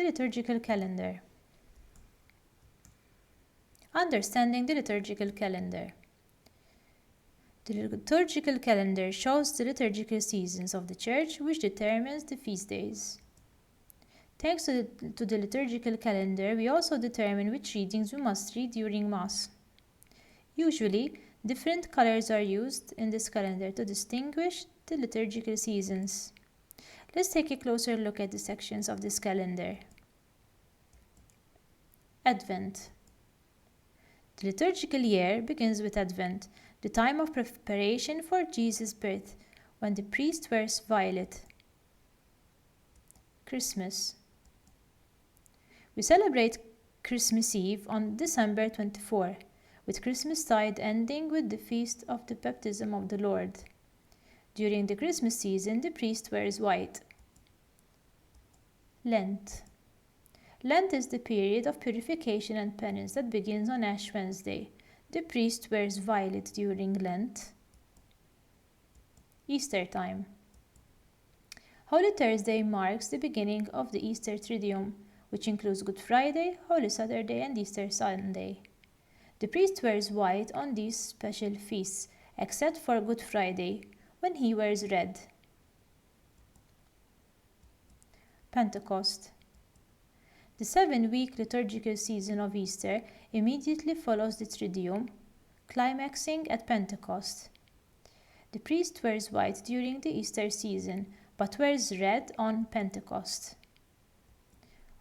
The Liturgical Calendar. Understanding the Liturgical Calendar. The liturgical calendar shows the liturgical seasons of the Church, which determines the feast days. Thanks to the liturgical calendar, we also determine which readings we must read during Mass. Usually, different colors are used in this calendar to distinguish the liturgical seasons. Let's take a closer look at the sections of this calendar. Advent. The liturgical year begins with Advent, the time of preparation for Jesus' birth, when the priest wears violet. Christmas. We celebrate Christmas Eve on December 24, with Christmastide ending with the feast of the baptism of the Lord. During the Christmas season, the priest wears white. Lent. Lent is the period of purification and penance that begins on Ash Wednesday. The priest wears violet during Lent. Easter time. Holy Thursday marks the beginning of the Easter Triduum, which includes Good Friday, Holy Saturday, and Easter Sunday. The priest wears white on these special feasts, except for Good Friday, when he wears red. Pentecost. The 7-week liturgical season of Easter immediately follows the Triduum, climaxing at Pentecost. The priest wears white during the Easter season, but wears red on Pentecost.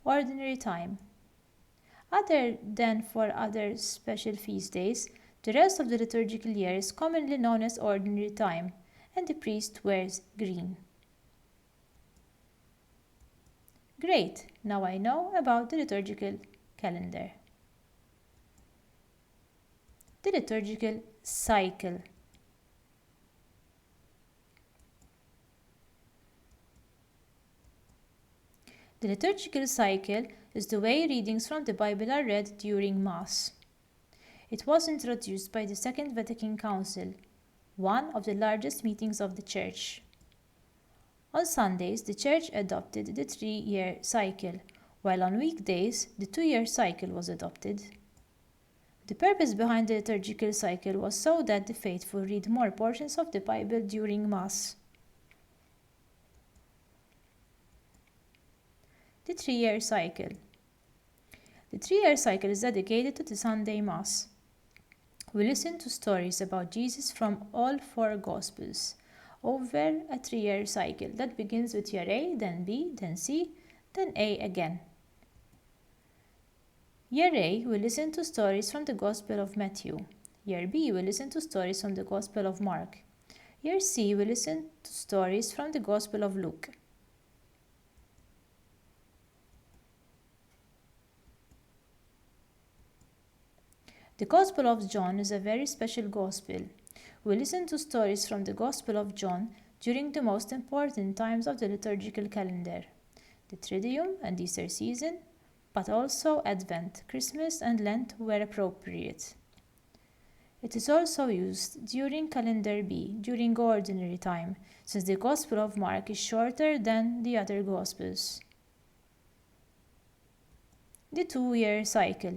Ordinary time. Other than for other special feast days, the rest of the liturgical year is commonly known as ordinary time, and the priest wears green. Great! Now I know about the liturgical calendar. The liturgical cycle. The liturgical cycle is the way readings from the Bible are read during Mass. It was introduced by the Second Vatican Council, one of the largest meetings of the Church. On Sundays, the Church adopted the 3-year cycle, while on weekdays, the 2-year cycle was adopted. The purpose behind the liturgical cycle was so that the faithful read more portions of the Bible during Mass. The 3-year cycle. The 3-year cycle is dedicated to the Sunday Mass. We listen to stories about Jesus from all 4 Gospels over a 3-year cycle that begins with year A, then B, then C, then A again. Year A, we listen to stories from the Gospel of Matthew. Year B, we listen to stories from the Gospel of Mark. Year C, we listen to stories from the Gospel of Luke. The Gospel of John is a very special Gospel. We listen to stories from the Gospel of John during the most important times of the liturgical calendar, the Triduum and Easter season, but also Advent, Christmas, and Lent were appropriate. It is also used during calendar B, during ordinary time, since the Gospel of Mark is shorter than the other Gospels. The 2-year cycle.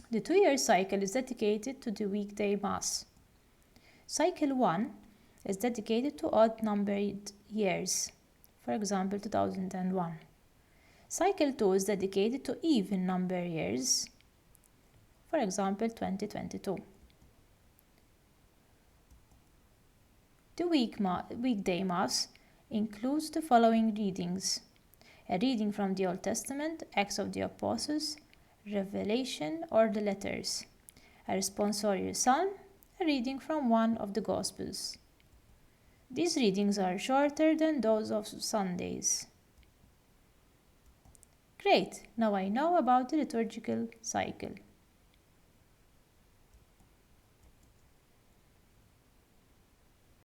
The 2-year cycle is dedicated to the weekday Mass. Cycle 1 is dedicated to odd-numbered years, for example 2001. Cycle 2 is dedicated to even-number years, for example 2022. The weekday Mass includes the following readings: a reading from the Old Testament, Acts of the Apostles, Revelation or the Letters, a responsorial psalm, a reading from one of the Gospels. These readings are shorter than those of Sundays. Great! Now I know about the liturgical cycle.